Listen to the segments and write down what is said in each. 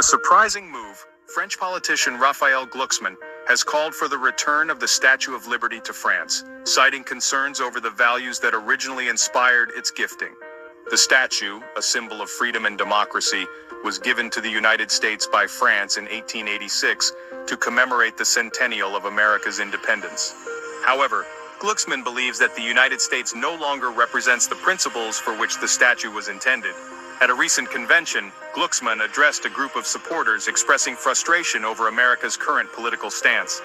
a surprising move, French politician Raphael Glucksmann has called for the return of the Statue of Liberty to France, citing concerns over the values that originally inspired its gifting. The statue, a symbol of freedom and democracy, was given to the United States by France in 1886 to commemorate the centennial of America's independence. However, Glucksmann believes that the United States no longer represents the principles for which the statue was intended. At a recent convention, Glucksmann addressed a group of supporters expressing frustration over America's current political stance.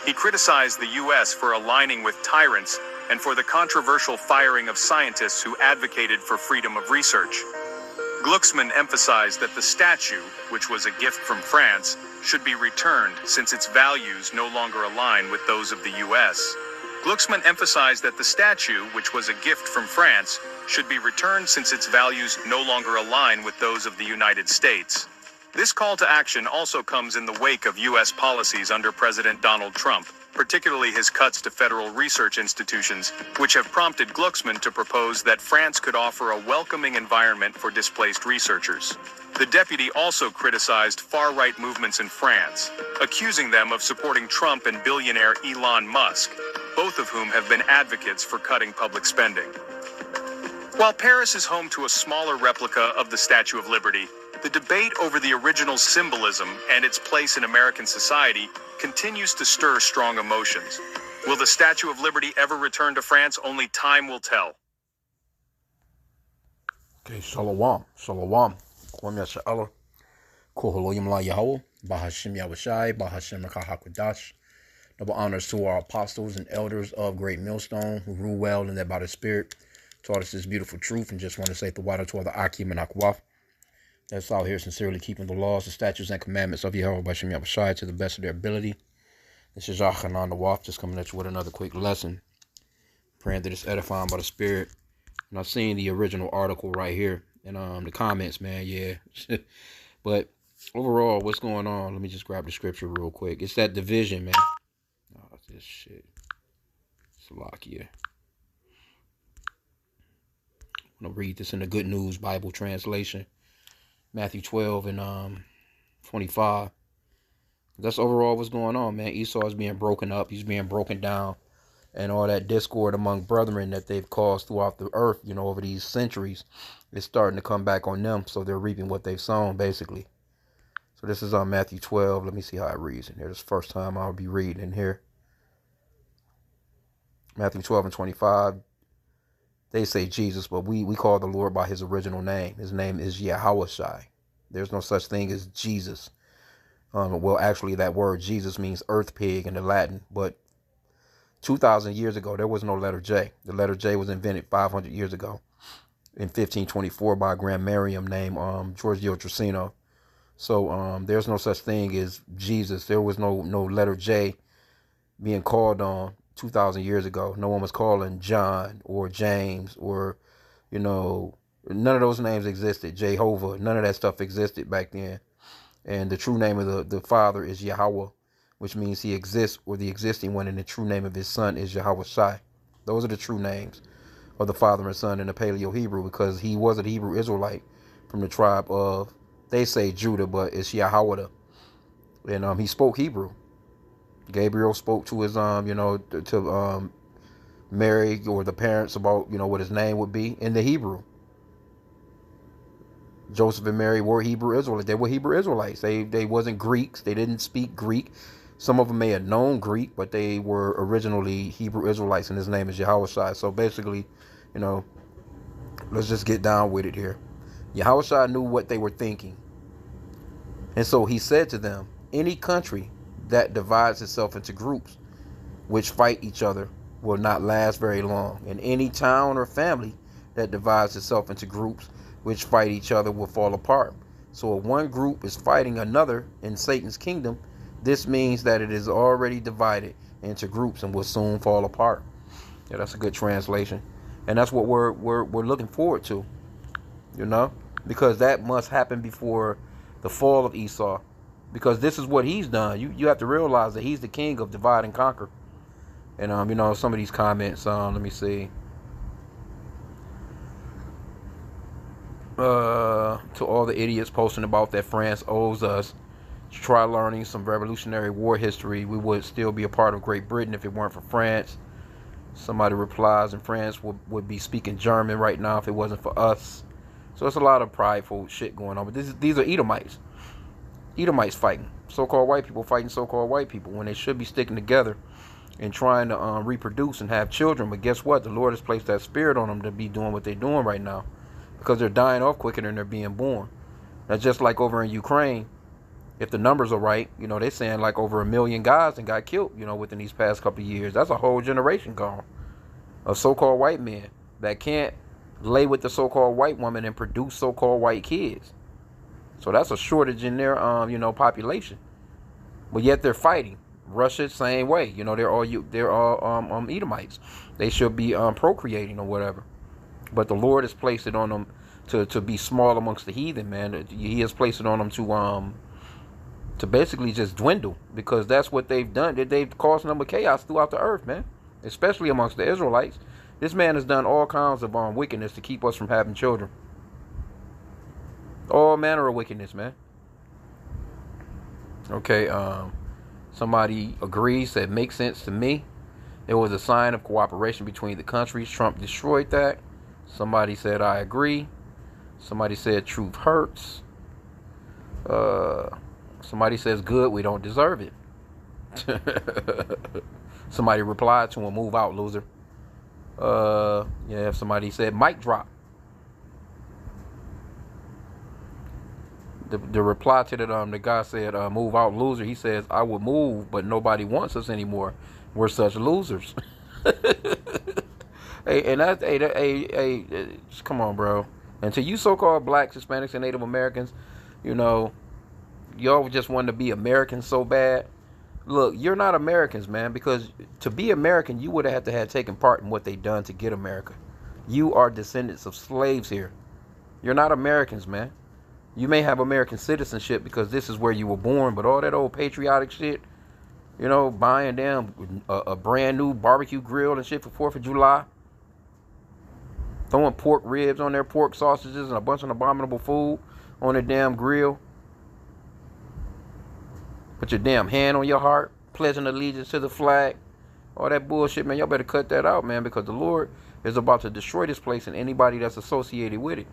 He criticized the U.S. for aligning with tyrants and for the controversial firing of scientists who advocated for freedom of research. Glucksmann emphasized that the statue, which was a gift from France, should be returned since its values no longer align with those of the U.S. Glucksmann emphasized that the statue, which was a gift from France, should be returned since its values no longer align with those of the United States. This call to action also comes in the wake of U.S. policies under President Donald Trump, particularly his cuts to federal research institutions, which have prompted Glucksmann to propose that France could offer a welcoming environment for displaced researchers. The deputy also criticized far-right movements in France, accusing them of supporting Trump and billionaire Elon Musk, both of whom have been advocates for cutting public spending. While Paris is home to a smaller replica of the Statue of Liberty, the debate over the original symbolism and its place in American society continues to stir strong emotions. Will the Statue of Liberty ever return to France? Only time will tell. Okay, Shalom. Shalom. Kwam Yasha'Allah. Koholoyim La Yahweh. Bahashim Yahushai. Bahashim Rakahakudash. Double honors to our apostles and elders of Great Millstone who rule well and that by the Spirit taught us this beautiful truth, and just want to say the water to all the H.I.M and Akwaf that's out here sincerely keeping the laws, the statutes, and commandments of Yahweh by Shem Yahushai to the best of their ability. This is Yachanan the Waf, just coming at you with another quick lesson, praying that it's edifying by the Spirit. And I've seen the original article right here in the comments, man. Yeah. But overall, what's going on? Let me just grab the scripture real quick. It's that division, man. Oh, this shit. Salakia. I'm going to read this in the Good News Bible translation. Matthew 12 and 25. That's overall what's going on, man. Esau is being broken up. He's being broken down. And all that discord among brethren that they've caused throughout the earth, you know, over these centuries, is starting to come back on them. So they're reaping what they've sown, basically. So this is on Matthew 12. Let me see how it reads in here. This is the first time I'll be reading in here. Matthew 12 and 25. They say Jesus, but we call the Lord by his original name. His name is Yahushai. There's no such thing as Jesus. Well, actually, that word Jesus means earth pig in the Latin. But 2,000 years ago, there was no letter J. The letter J was invented 500 years ago in 1524 by a grammarian named Giorgio Trissino. So there's no such thing as Jesus. There was no letter J being called on 2,000 years ago. No one was calling John or James or, you know, none of those names existed. Jehovah, none of that stuff existed back then. And the true name of the Father is Yahweh, which means he exists, or the existing one, and the true name of his Son is Yahushai. Those are the true names of the Father and Son in the Paleo-Hebrew, because he was a Hebrew Israelite from the tribe of, they say Judah, but it's Yahweh. And he spoke Hebrew. Gabriel spoke to his, to Mary or the parents about, what his name would be in the Hebrew. Joseph and Mary were Hebrew Israelites. They were Hebrew Israelites. They wasn't Greeks. They didn't speak Greek. Some of them may have known Greek, but they were originally Hebrew Israelites, and his name is Yahushai. So basically, let's just get down with it here. Yahushai knew what they were thinking. And so he said to them, any country that divides itself into groups which fight each other will not last very long. And any town or family that divides itself into groups which fight each other will fall apart. So if one group is fighting another in Satan's kingdom, this means that it is already divided into groups and will soon fall apart. Yeah, that's a good translation. And that's what we're looking forward to, because that must happen before the fall of Esau. Because this is what he's done. You have to realize that he's the king of divide and conquer. And, some of these comments, let me see. To all the idiots posting about that France owes us, try learning some Revolutionary War history. We would still be a part of Great Britain if it weren't for France. Somebody replies, and France would be speaking German right now if it wasn't for us. So it's a lot of prideful shit going on. But these are Edomites. Edomites fighting. So-called white people fighting so-called white people when they should be sticking together and trying to reproduce and have children. But guess what? The Lord has placed that spirit on them to be doing what they're doing right now, because they're dying off quicker than they're being born. Now, just like over in Ukraine, if the numbers are right, they're saying like over 1 million guys and got killed, within these past couple of years. That's a whole generation gone of so-called white men that can't lay with the so-called white woman and produce so-called white kids. So that's a shortage in their, population. But yet they're fighting. Russia, same way. They're all Edomites. They should be procreating or whatever. But the Lord has placed it on them to be small amongst the heathen, man. He has placed it on them to basically just dwindle, because that's what they've done. They've caused number chaos throughout the earth, man. Especially amongst the Israelites. This man has done all kinds of wickedness to keep us from having children. All manner of wickedness, man. Okay, somebody agrees, said makes sense to me. It was a sign of cooperation between the countries. Trump destroyed that. Somebody said I agree. Somebody said truth hurts. Somebody says good, we don't deserve it. Somebody replied to him, move out, loser. Somebody said mic drop. The reply to that, the guy said, move out, loser. He says, I would move, but nobody wants us anymore. We're such losers. Come on, bro. And to you so-called blacks, Hispanics, and Native Americans, y'all just want to be Americans so bad. Look, you're not Americans, man, because to be American, you would have had to have taken part in what they done to get America. You are descendants of slaves here. You're not Americans, man. You may have American citizenship because this is where you were born, but all that old patriotic shit, buying them a brand new barbecue grill and shit for 4th of July, throwing pork ribs on their pork sausages and a bunch of abominable food on their damn grill. Put your damn hand on your heart, pledging allegiance to the flag. All that bullshit, man, y'all better cut that out, man, because the Lord is about to destroy this place and anybody that's associated with it.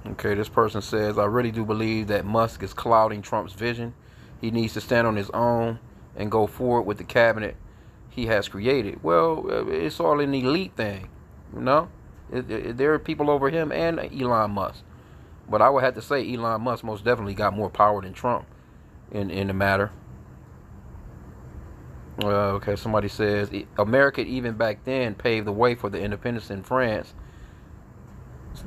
Okay, this person says, I really do believe that Musk is clouding Trump's vision. He needs to stand on his own and go forward with the cabinet he has created. Well, it's all an elite thing, there are people over him and Elon Musk. But I would have to say Elon Musk most definitely got more power than Trump in the matter. Okay, somebody says, America even back then paved the way for the independence in France.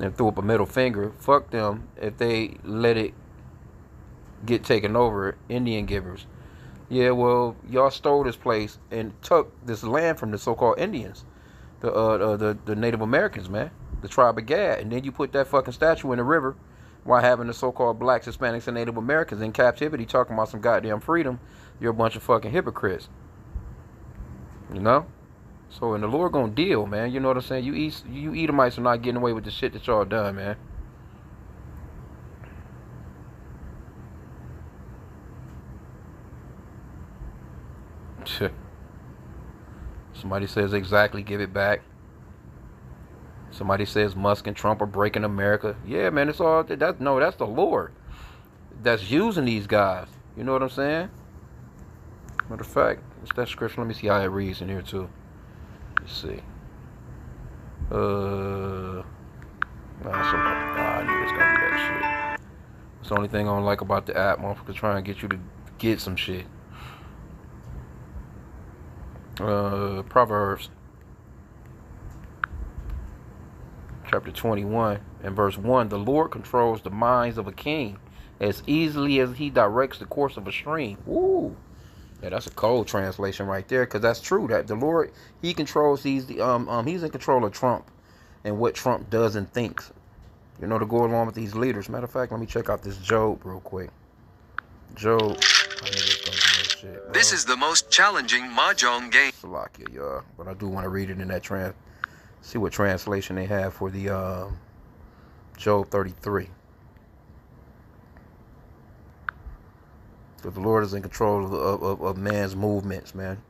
And threw up a middle finger. Fuck them if they let it get taken over. Indian givers. Yeah, well, y'all stole this place and took this land from the so-called Indians, the Native Americans, man, the tribe of Gad, and then you put that fucking statue in the river while having the so-called blacks, Hispanics, and Native Americans in captivity talking about some goddamn freedom. You're a bunch of fucking hypocrites. So, and the Lord gonna deal, man. You know what I'm saying? You Edomites are not getting away with the shit that y'all done, man. Somebody says exactly, give it back. Somebody says Musk and Trump are breaking America. Yeah, man, it's all that's the Lord that's using these guys. You know what I'm saying? Matter of fact, it's that scripture. Let me see how it reads in here too. Let's see. I knew it's gonna be that shit. It's the only thing I don't like about the app, motherfucker, trying to get you to get some shit. Proverbs chapter 21 and verse 1. The Lord controls the minds of a king as easily as he directs the course of a stream. Woo! Yeah, that's a cold translation right there, because that's true. That the Lord, he controls he's in control of Trump and what Trump does and thinks. To go along with these leaders. Matter of fact, let me check out this Job real quick. Job. I knew this gonna be that shit, bro. This is the most challenging mahjong game. Salakia, y'all. But I do want to read it in that See what translation they have for the Job 33. Because the Lord is in control of man's movements, man.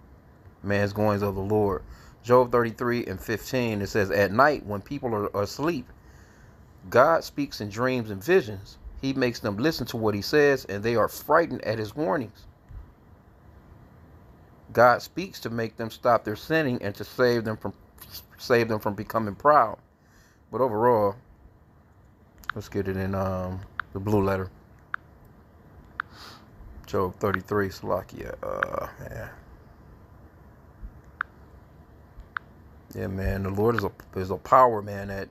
Man's goings of the Lord. Job 33 and 15, it says, at night when people are asleep, God speaks in dreams and visions. He makes them listen to what he says, and they are frightened at his warnings. God speaks to make them stop their sinning and to save them from becoming proud. But overall, let's get it in the blue letter. Job 33, Salakia. Man. Yeah, man. The Lord is a power, man,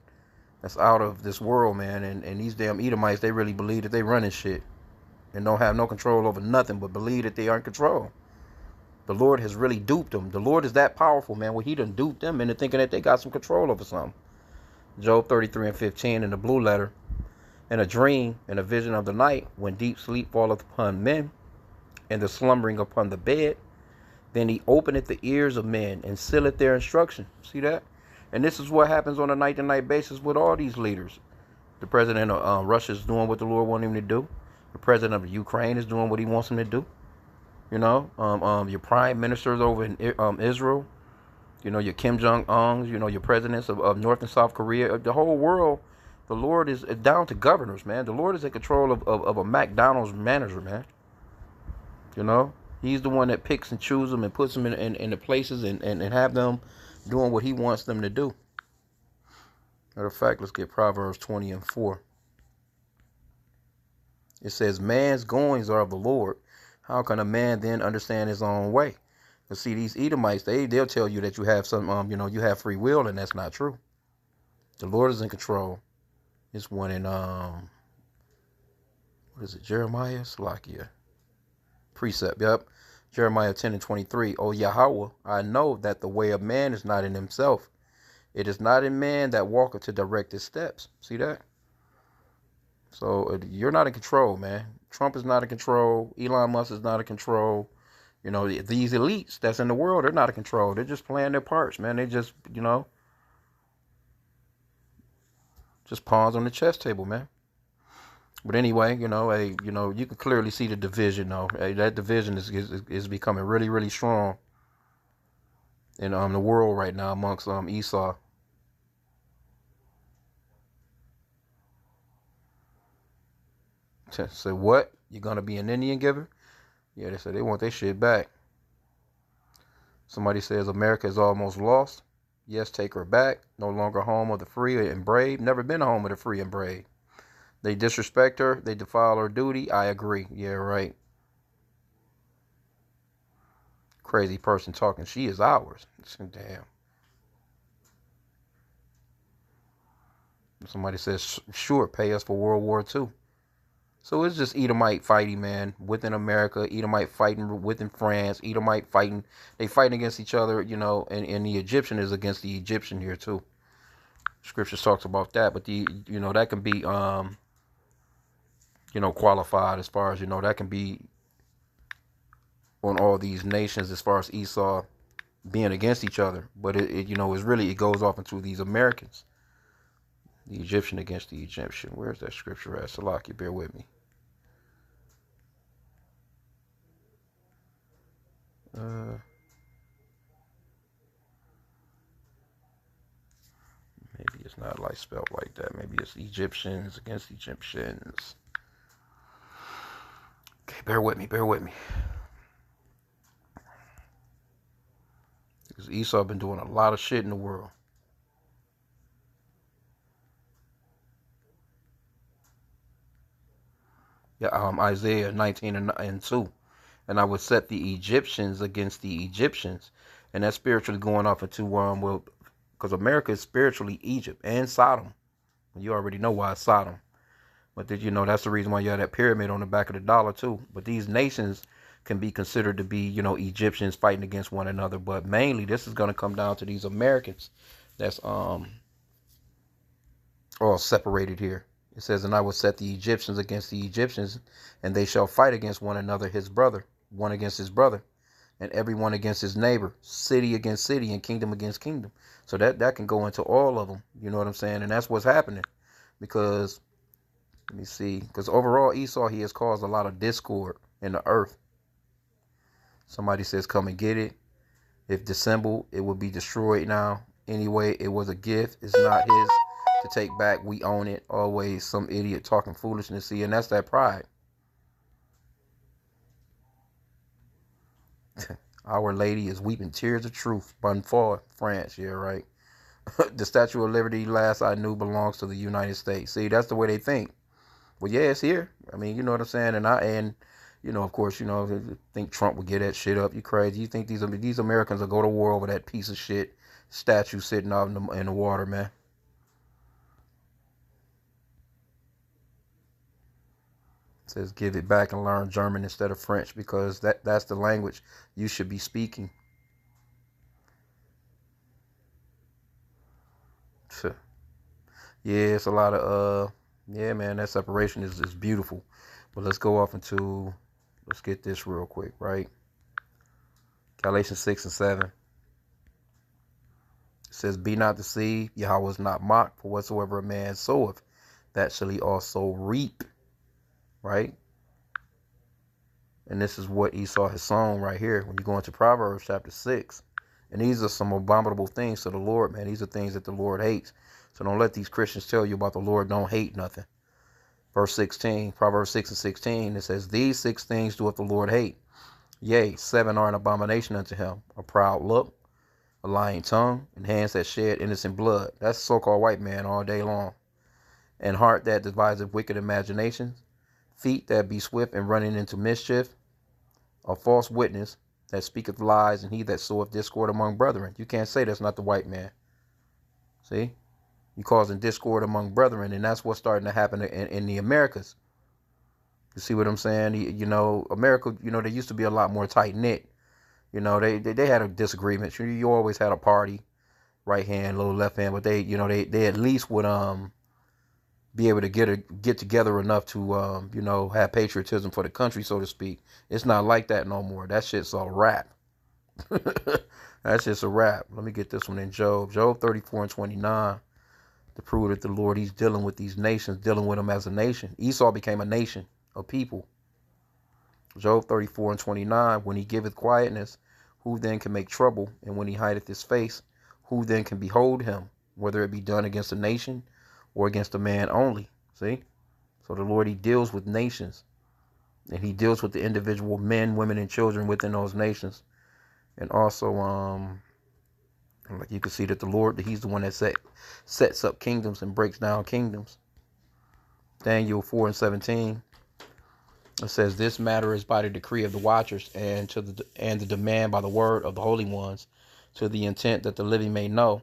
that's out of this world, man. And these damn Edomites, they really believe that they running shit and don't have no control over nothing, but believe that they are in control. The Lord has really duped them. The Lord is that powerful, man, where he done duped them into thinking that they got some control over something. Job 33 and 15 in the blue letter. In a dream, in a vision of the night, when deep sleep falleth upon men, and the slumbering upon the bed, then he openeth the ears of men and sealeth their instruction. See that? And this is what happens on a night-to-night basis with all these leaders. The president of Russia is doing what the Lord wants him to do. The president of Ukraine is doing what he wants him to do. You know, your prime ministers over in Israel, you know, your Kim Jong-uns, you know, your presidents of North and South Korea, the whole world. The Lord is down to governors, man. The Lord is in control of a McDonald's manager, man. You know, he's the one that picks and chooses them and puts them in the places and have them doing what he wants them to do. Matter of fact, let's get Proverbs 20 and 4. It says, man's goings are of the Lord. How can a man then understand his own way? But see, these Edomites, they'll tell you that you have some, you have free will, and that's not true. The Lord is in control. It's one in, what is it, Jeremiah? Salakia. Precept, yep. Jeremiah 10 and 23. O Yahweh, I know that the way of man is not in himself. It is not in man that walketh to direct his steps. See that? So you're not in control, man. Trump is not in control. Elon Musk is not in control. You know, these elites that's in the world, they're not in control. They're just playing their parts, man. They just, just pawns on the chess table, man. But anyway, you can clearly see the division, though. That division is becoming really, really strong in the world right now amongst Esau. Say what? You're gonna be an Indian giver? Yeah, they said they want their shit back. Somebody says America is almost lost. Yes, take her back. No longer home of the free and brave. Never been a home of the free and brave. They disrespect her. They defile her duty. I agree. Yeah, right. Crazy person talking. She is ours. Damn. Somebody says, sure, pay us for World War II. So it's just Edomite fighting, man, within America. Edomite fighting within France. Edomite fighting. They fighting against each other, and the Egyptian is against the Egyptian here, too. Scriptures talks about that. But, that can be, qualified as far as, that can be on all these nations as far as Esau being against each other. But, it goes off into these Americans. The Egyptian against the Egyptian. Where's that scripture at? Salaki, bear with me. Maybe it's not like spelled like that. Maybe it's Egyptians against Egyptians. Okay, bear with me. Because Esau been doing a lot of shit in the world. Yeah, Isaiah 19 and 2. And I would set the Egyptians against the Egyptians. And that's spiritually going off into, because America is spiritually Egypt and Sodom. You already know why it's Sodom. But that's the reason why you have that pyramid on the back of the dollar too. But these nations can be considered to be, Egyptians fighting against one another. But mainly this is going to come down to these Americans that's all separated here. It says, and I will set the Egyptians against the Egyptians, and they shall fight against one another, one against his brother. and everyone against his neighbor, city against city, and kingdom against kingdom. So that can go into all of them. You know what I'm saying? And that's what's happening. Because, let me see, because overall Esau, he has caused a lot of discord in the earth. Somebody says, come and get it. If dissembled, it will be destroyed now. Anyway, it was a gift. It's not his to take back. We own it. Always some idiot talking foolishness. See, and that's that pride. Our Lady is weeping tears of truth. Bonfort, France. Yeah, right. The Statue of Liberty, last I knew, belongs to the United States. See, that's the way they think. Well, yeah, it's here. I mean, you know what I'm saying? And you know, of course, you know, think Trump would get that shit up. You crazy? You think these Americans will go to war over that piece of shit statue sitting out in the water, man? It says give it back and learn German instead of French, because that's the language you should be speaking. Yeah, it's a lot of yeah, man, that separation is beautiful. But let's go off into, let's get this real quick, right? Galatians 6 and 7. It says, be not deceived, Yahweh is not mocked, for whatsoever a man soweth, that shall he also reap. Right? And this is what Esau has sown right here. When you go into Proverbs chapter 6. And these are some abominable things to the Lord, man. These are things that the Lord hates. So don't let these Christians tell you about the Lord don't hate nothing. Verse 16, Proverbs 6 and 16, it says, these 6 things doeth the Lord hate. Yea, 7 are an abomination unto him. A proud look, a lying tongue, and hands that shed innocent blood. That's so-called white man all day long. And heart that deviseth wicked imaginations. Feet that be swift in running into mischief. A false witness that speaketh lies, and he that soweth discord among brethren. You can't say that's not the white man. See? You causing discord among brethren, and that's what's starting to happen in the Americas. You see what I'm saying? You know, America, you know, they used to be a lot more tight-knit. You know, they had a disagreement. You always had a party, right hand, little left hand, but they, you know, they at least would be able to get together enough to you know, have patriotism for the country, so to speak. It's not like that no more. That shit's a wrap. That's just a wrap. Let me get this one in Job 34 and 29, to prove that the Lord, he's dealing with these nations, dealing with them as a nation. Esau became a nation of people. Job 34 and 29, when he giveth quietness, who then can make trouble? And when he hideth his face, who then can behold him? Whether it be done against a nation or against a man only. See? So the Lord, he deals with nations. And he deals with the individual men, women, and children within those nations. And also, like you can see that the Lord, he's the one that sets up kingdoms and breaks down kingdoms. Daniel 4 and 17. It says, this matter is by the decree of the watchers, and the demand by the word of the holy ones, to the intent that the living may know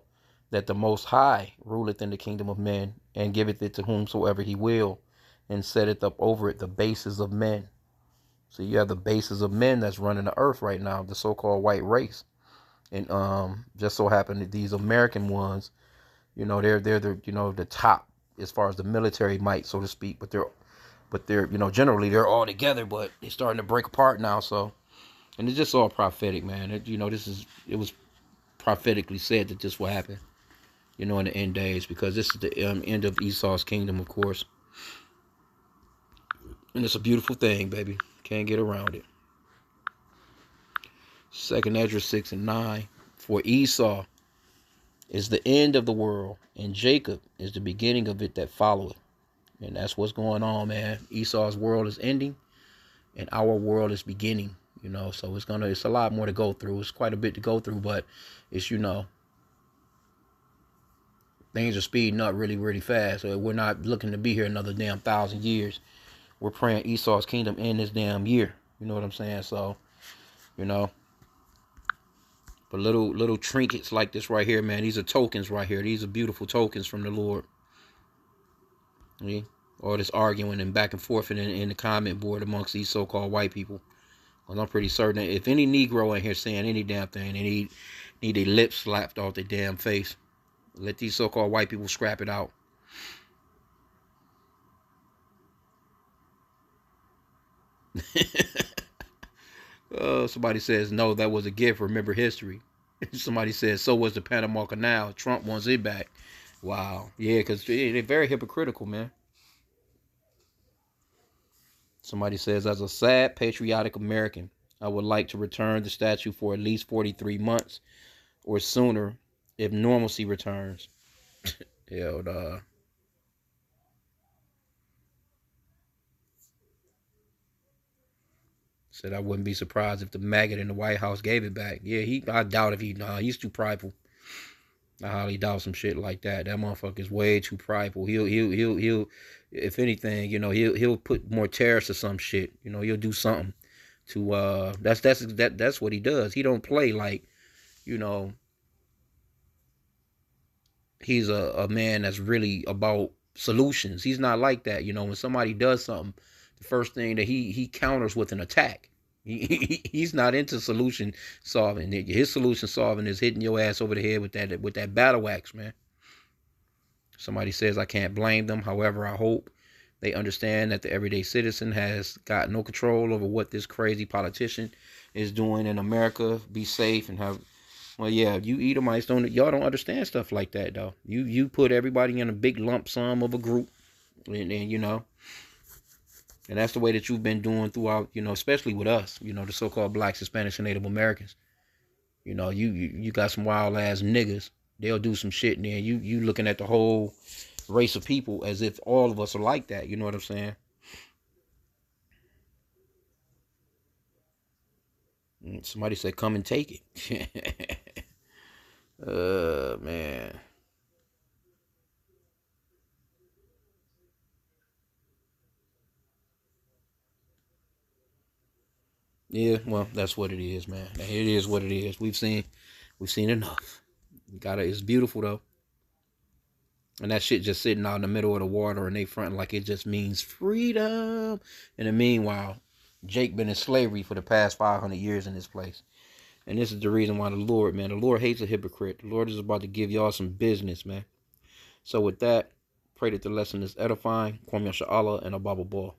that the Most High ruleth in the kingdom of men, and giveth it to whomsoever he will, and setteth up over it the bases of men. So you have the bases of men that's running the earth right now, the so-called white race. And just so happened that these American ones, you know, they're the, you know, the top as far as the military might, so to speak, but they're, you know, generally they're all together, but they're starting to break apart now. So, and it's just all prophetic, man. You know, it was prophetically said that this will happen, you know, in the end days, because this is the end of Esau's kingdom, of course. And it's a beautiful thing, baby. Can't get around it. 2nd Ezra 6 and 9. For Esau is the end of the world, and Jacob is the beginning of it that followeth. And that's what's going on, man. Esau's world is ending, and our world is beginning. You know, so it's a lot more to go through. It's quite a bit to go through, but it's, you know, things are speeding up really, really fast. So we're not looking to be here another damn 1,000 years. We're praying Esau's kingdom in this damn year. You know what I'm saying? So, you know, but little trinkets like this right here, man. These are tokens right here. These are beautiful tokens from the Lord. See? All this arguing and back and forth in the comment board amongst these so-called white people. Well, I'm pretty certain that if any Negro in here saying any damn thing, they need their lips slapped off their damn face. Let these so-called white people scrap it out. Somebody says, no, that was a gift. Remember history. Somebody says, so was the Panama Canal. Trump wants it back. Wow. Yeah, because they're very hypocritical, man. Somebody says, as a sad, patriotic American, I would like to return the statue for at least 43 months or sooner if normalcy returns. Hell, said I wouldn't be surprised if the maggot in the White House gave it back. Yeah, I doubt if he's too prideful. I highly doubt some shit like that. That motherfucker's way too prideful. He'll if anything, he'll put more tariffs or some shit. He'll do something to that's what he does. He don't play like, you know, he's a man that's really about solutions. He's not like that. When somebody does something, the first thing that he counters with an attack. He's not into solution solving. His solution solving is hitting your ass over the head with that battle axe, man. Somebody says I can't blame them. However, I hope they understand that the everyday citizen has got no control over what this crazy politician is doing in America. Be safe and have. Well, yeah, you Edomites y'all don't understand stuff like that though. You put everybody in a big lump sum of a group, and and that's the way that you've been doing throughout, especially with us, the so-called blacks, Hispanics, and Native Americans. You got some wild ass niggas. They'll do some shit, and then you looking at the whole race of people as if all of us are like that. You know what I'm saying? Somebody said, "Come and take it." Man. Yeah, well, that's what it is, man. It is what it is. We've seen enough. It's beautiful though. And that shit just sitting out in the middle of the water and they fronting like it just means freedom. And in the meanwhile, Jake been in slavery for the past 500 years in this place. And this is the reason why the Lord hates a hypocrite. The Lord is about to give y'all some business, man. So with that, pray that the lesson is edifying. Kwame Yasha Allah and a Bible ball.